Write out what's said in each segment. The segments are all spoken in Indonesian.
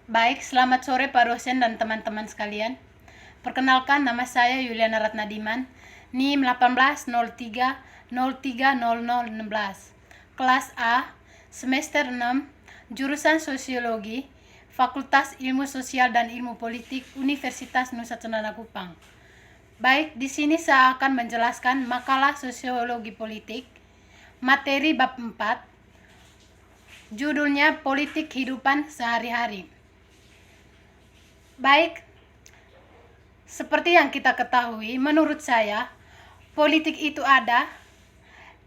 Baik, selamat sore Pak dosen dan teman-teman sekalian. Perkenalkan, nama saya Yuliana Ratnadiman, NIM 1803030016. Kelas A, semester 6, jurusan Sosiologi, Fakultas Ilmu Sosial dan Ilmu Politik, Universitas Nusa Cendana Kupang. Baik, di sini saya akan menjelaskan makalah Sosiologi Politik, materi bab 4, judulnya Politik Kehidupan Sehari-hari. Baik, seperti yang kita ketahui, menurut saya, politik itu ada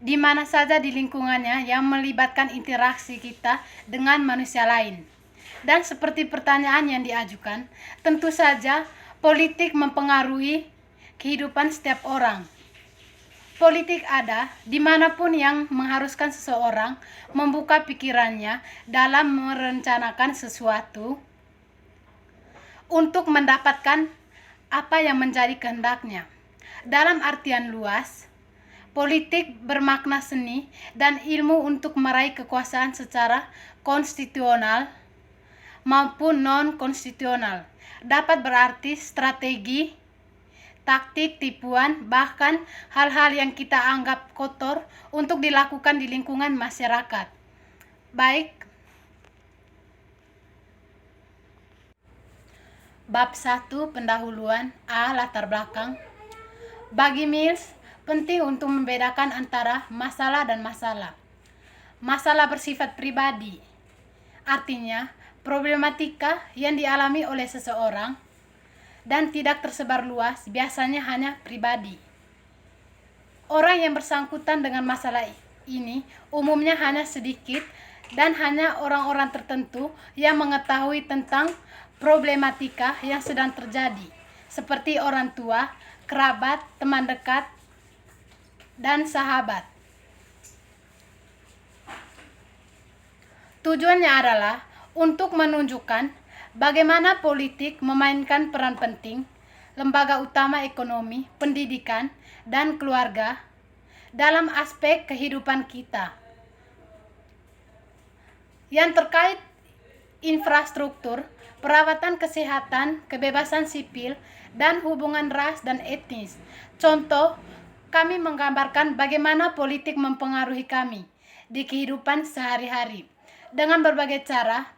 di mana saja di lingkungannya yang melibatkan interaksi kita dengan manusia lain. Dan seperti pertanyaan yang diajukan, tentu saja politik mempengaruhi kehidupan setiap orang. Politik ada dimanapun yang mengharuskan seseorang membuka pikirannya dalam merencanakan sesuatu untuk mendapatkan apa yang menjadi kehendaknya. Dalam artian luas, politik bermakna seni dan ilmu untuk meraih kekuasaan secara konstitusional maupun non-konstitusional. Dapat berarti strategi, taktik, tipuan, bahkan hal-hal yang kita anggap kotor untuk dilakukan di lingkungan masyarakat. Baik, Bab 1 pendahuluan A. Latar belakang. Bagi Mills, penting untuk membedakan antara masalah dan masalah. Masalah bersifat pribadi, artinya problematika yang dialami oleh seseorang dan tidak tersebar luas, biasanya hanya pribadi. Orang yang bersangkutan dengan masalah ini umumnya hanya sedikit dan hanya orang-orang tertentu yang mengetahui tentang problematika yang sedang terjadi, seperti orang tua, kerabat, teman dekat, dan sahabat. Tujuannya adalah untuk menunjukkan bagaimana politik memainkan peran penting, lembaga utama ekonomi, pendidikan, dan keluarga dalam aspek kehidupan kita. Yang terkait infrastruktur, perawatan kesehatan, kebebasan sipil, dan hubungan ras dan etnis. Contoh, kami menggambarkan bagaimana politik mempengaruhi kami di kehidupan sehari-hari. Dengan berbagai cara,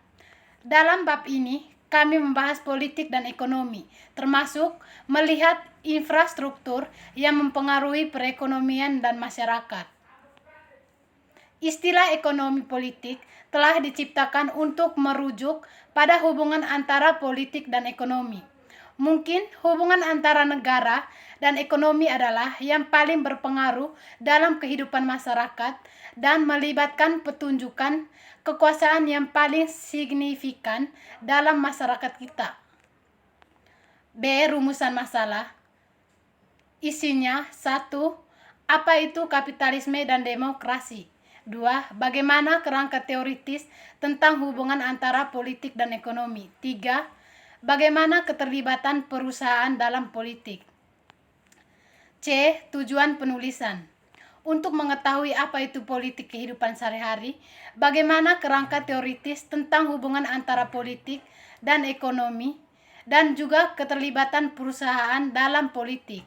dalam bab ini kami membahas politik dan ekonomi, termasuk melihat infrastruktur yang mempengaruhi perekonomian dan masyarakat. Istilah ekonomi politik telah diciptakan untuk merujuk pada hubungan antara politik dan ekonomi. Mungkin hubungan antara negara dan ekonomi adalah yang paling berpengaruh dalam kehidupan masyarakat dan melibatkan petunjukan kekuasaan yang paling signifikan dalam masyarakat kita. B. Rumusan masalah. Isinya 1. Apa itu kapitalisme dan demokrasi? 2. Bagaimana kerangka teoritis tentang hubungan antara politik dan ekonomi? 3. Bagaimana keterlibatan perusahaan dalam politik? C. Tujuan penulisan. Untuk mengetahui apa itu politik kehidupan sehari-hari, bagaimana kerangka teoritis tentang hubungan antara politik dan ekonomi, dan juga keterlibatan perusahaan dalam politik.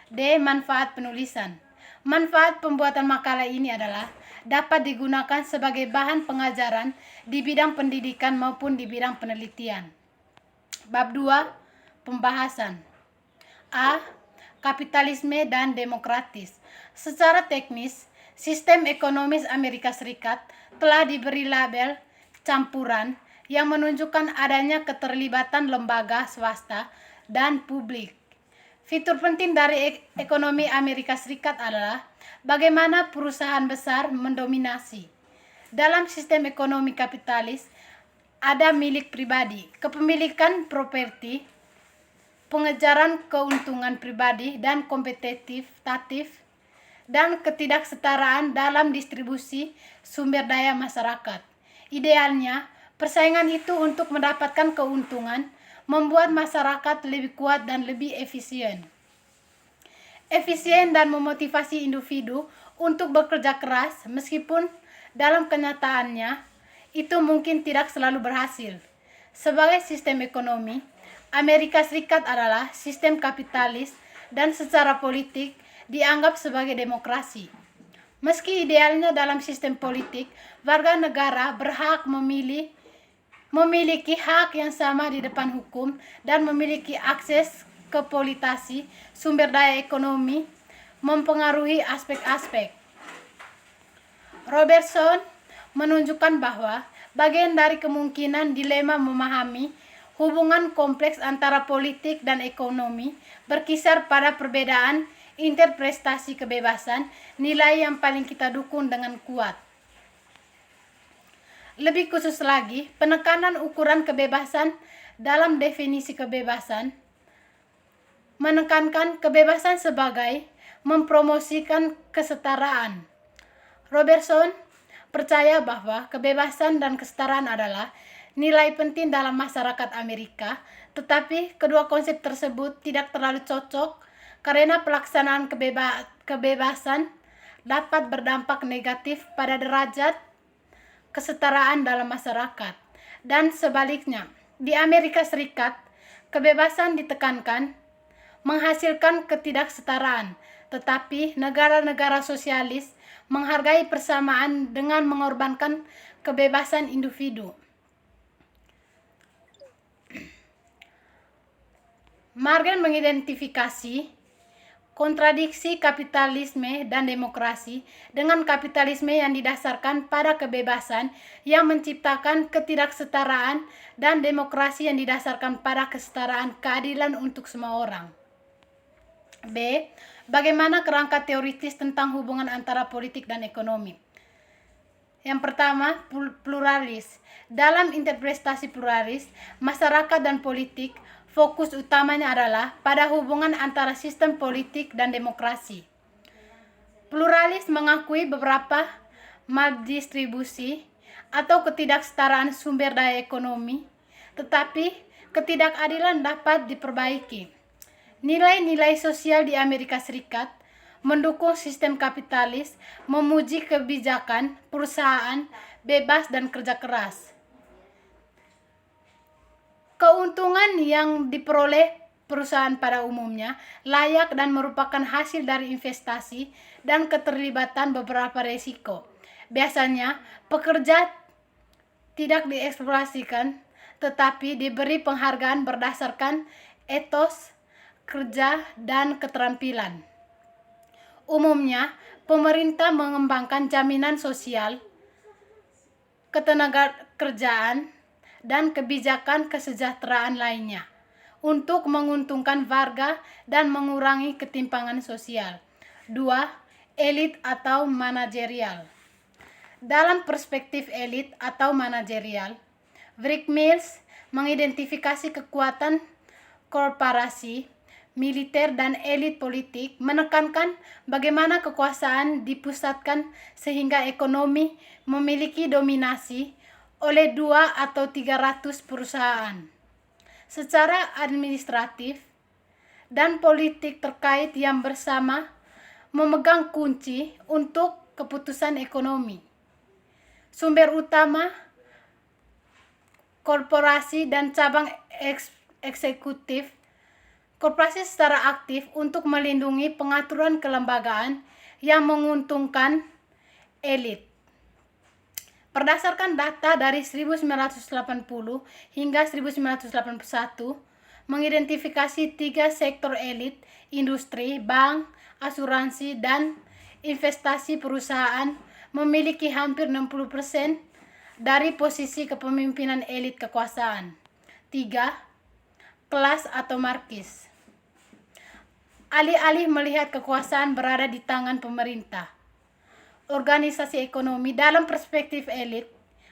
D. Manfaat penulisan. Manfaat pembuatan makalah ini adalah dapat digunakan sebagai bahan pengajaran di bidang pendidikan maupun di bidang penelitian. Bab 2. Pembahasan. A. Kapitalisme dan demokratis. Secara teknis, sistem ekonomis Amerika Serikat telah diberi label campuran yang menunjukkan adanya keterlibatan lembaga swasta dan publik. Fitur penting dari ekonomi Amerika Serikat adalah bagaimana perusahaan besar mendominasi. Dalam sistem ekonomi kapitalis, ada milik pribadi, kepemilikan properti, pengejaran keuntungan pribadi dan kompetitif, dan ketidaksetaraan dalam distribusi sumber daya masyarakat. Idealnya, persaingan itu untuk mendapatkan keuntungan membuat masyarakat lebih kuat dan lebih efisien. Efisien dan memotivasi individu untuk bekerja keras meskipun dalam kenyataannya itu mungkin tidak selalu berhasil. Sebagai sistem ekonomi, Amerika Serikat adalah sistem kapitalis dan secara politik dianggap sebagai demokrasi. Meski idealnya dalam sistem politik, warga negara berhak memiliki hak yang sama di depan hukum dan memiliki akses ke politisasi, sumber daya ekonomi, mempengaruhi aspek-aspek. Robertson menunjukkan bahwa bagian dari kemungkinan dilema memahami hubungan kompleks antara politik dan ekonomi berkisar pada perbedaan interpretasi kebebasan, nilai yang paling kita dukung dengan kuat. Lebih khusus lagi, penekanan ukuran kebebasan dalam definisi kebebasan menekankan kebebasan sebagai mempromosikan kesetaraan. Robertson percaya bahwa kebebasan dan kesetaraan adalah nilai penting dalam masyarakat Amerika, tetapi kedua konsep tersebut tidak terlalu cocok karena pelaksanaan kebebasan dapat berdampak negatif pada derajat kesetaraan dalam masyarakat. Dan sebaliknya, di Amerika Serikat, kebebasan ditekankan menghasilkan ketidaksetaraan, tetapi negara-negara sosialis menghargai persamaan dengan mengorbankan kebebasan individu. Morgan mengidentifikasi kontradiksi kapitalisme dan demokrasi dengan kapitalisme yang didasarkan pada kebebasan yang menciptakan ketidaksetaraan dan demokrasi yang didasarkan pada kesetaraan keadilan untuk semua orang. B. Bagaimana kerangka teoritis tentang hubungan antara politik dan ekonomi? Yang pertama, pluralis. Dalam interpretasi pluralis, masyarakat dan politik fokus utamanya adalah pada hubungan antara sistem politik dan demokrasi. Pluralis mengakui beberapa maldistribusi atau ketidaksetaraan sumber daya ekonomi, tetapi ketidakadilan dapat diperbaiki. Nilai-nilai sosial di Amerika Serikat mendukung sistem kapitalis, memuji kebijakan perusahaan bebas dan kerja keras. Keuntungan yang diperoleh perusahaan pada umumnya layak dan merupakan hasil dari investasi dan keterlibatan beberapa risiko. Biasanya, pekerja tidak dieksploitasikan, tetapi diberi penghargaan berdasarkan etos kerja dan keterampilan. Umumnya, pemerintah mengembangkan jaminan sosial, ketenagakerjaan, dan kebijakan kesejahteraan lainnya untuk menguntungkan warga dan mengurangi ketimpangan sosial. 2. Elit atau manajerial. Dalam perspektif elit atau manajerial, Brick Mills mengidentifikasi kekuatan korporasi, militer, dan elit politik, menekankan bagaimana kekuasaan dipusatkan sehingga ekonomi memiliki dominasi oleh 2 atau 300 perusahaan. Secara administratif dan politik terkait yang bersama memegang kunci untuk keputusan ekonomi. Sumber utama korporasi dan cabang eksekutif korporasi secara aktif untuk melindungi pengaturan kelembagaan yang menguntungkan elit. Berdasarkan data dari 1980 hingga 1981, mengidentifikasi 3 sektor elit, industri, bank, asuransi, dan investasi perusahaan memiliki hampir 60% dari posisi kepemimpinan elit kekuasaan. 3. Kelas atau markis. Alih-alih melihat kekuasaan berada di tangan pemerintah, organisasi ekonomi dalam perspektif elit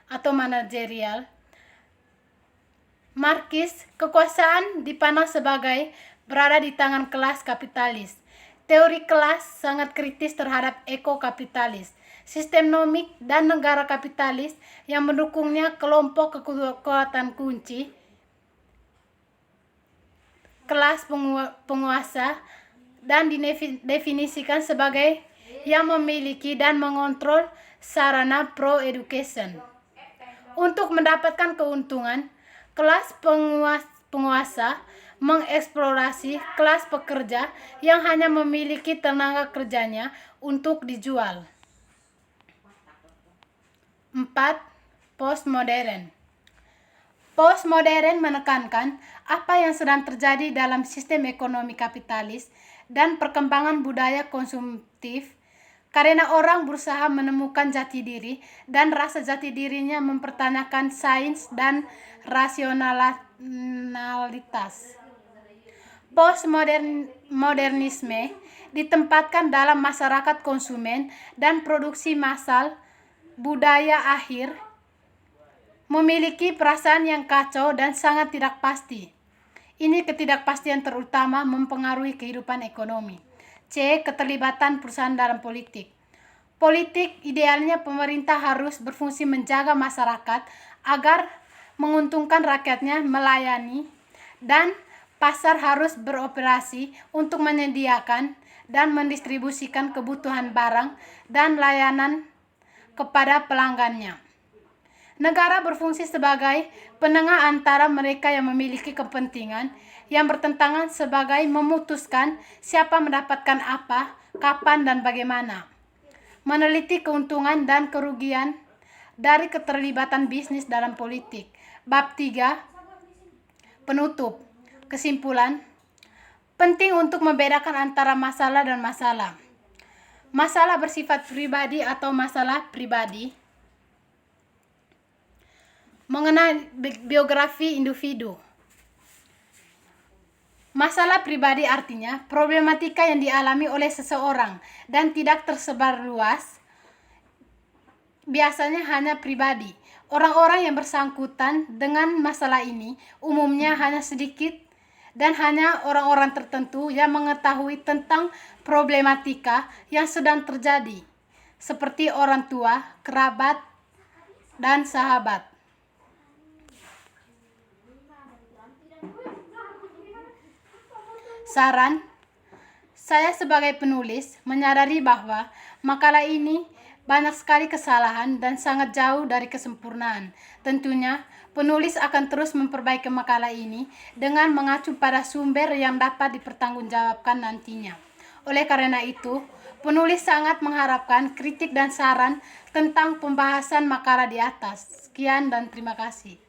atau manajerial, markis, kekuasaan dipandang sebagai berada di tangan kelas kapitalis. Teori kelas sangat kritis terhadap ekokapitalis, sistem nomik dan negara kapitalis yang mendukungnya kelompok kekuatan kunci, kelas penguasa, dan didefinisikan sebagai yang memiliki dan mengontrol sarana pro-education. Untuk mendapatkan keuntungan, Kelas penguasa mengeksplorasi kelas pekerja yang hanya memiliki tenaga kerjanya untuk dijual. 4. Postmodern. Postmodern menekankan apa yang sedang terjadi dalam sistem ekonomi kapitalis dan perkembangan budaya konsumtif karena orang berusaha menemukan jati diri dan rasa jati dirinya mempertanyakan sains dan rasionalitas. Postmodernisme ditempatkan dalam masyarakat konsumen dan produksi massal. Budaya akhir memiliki perasaan yang kacau dan sangat tidak pasti. Ini ketidakpastian terutama mempengaruhi kehidupan ekonomi. C. Keterlibatan perusahaan dalam politik. Politik idealnya pemerintah harus berfungsi menjaga masyarakat agar menguntungkan rakyatnya, melayani, dan pasar harus beroperasi untuk menyediakan dan mendistribusikan kebutuhan barang dan layanan kepada pelanggannya. Negara berfungsi sebagai penengah antara mereka yang memiliki kepentingan yang bertentangan sebagai memutuskan siapa mendapatkan apa, kapan, dan bagaimana. Meneliti keuntungan dan kerugian dari keterlibatan bisnis dalam politik. Bab 3. Penutup. Kesimpulan. Penting untuk membedakan antara masalah dan masalah. Masalah bersifat pribadi atau masalah pribadi mengenai biografi individu. Masalah pribadi artinya problematika yang dialami oleh seseorang dan tidak tersebar luas, biasanya hanya pribadi. Orang-orang yang bersangkutan dengan masalah ini umumnya hanya sedikit dan hanya orang-orang tertentu yang mengetahui tentang problematika yang sedang terjadi, seperti orang tua, kerabat, dan sahabat. Saran, saya sebagai penulis menyadari bahwa makalah ini banyak sekali kesalahan dan sangat jauh dari kesempurnaan. Tentunya, penulis akan terus memperbaiki makalah ini dengan mengacu pada sumber yang dapat dipertanggungjawabkan nantinya. Oleh karena itu, penulis sangat mengharapkan kritik dan saran tentang pembahasan makalah di atas. Sekian dan terima kasih.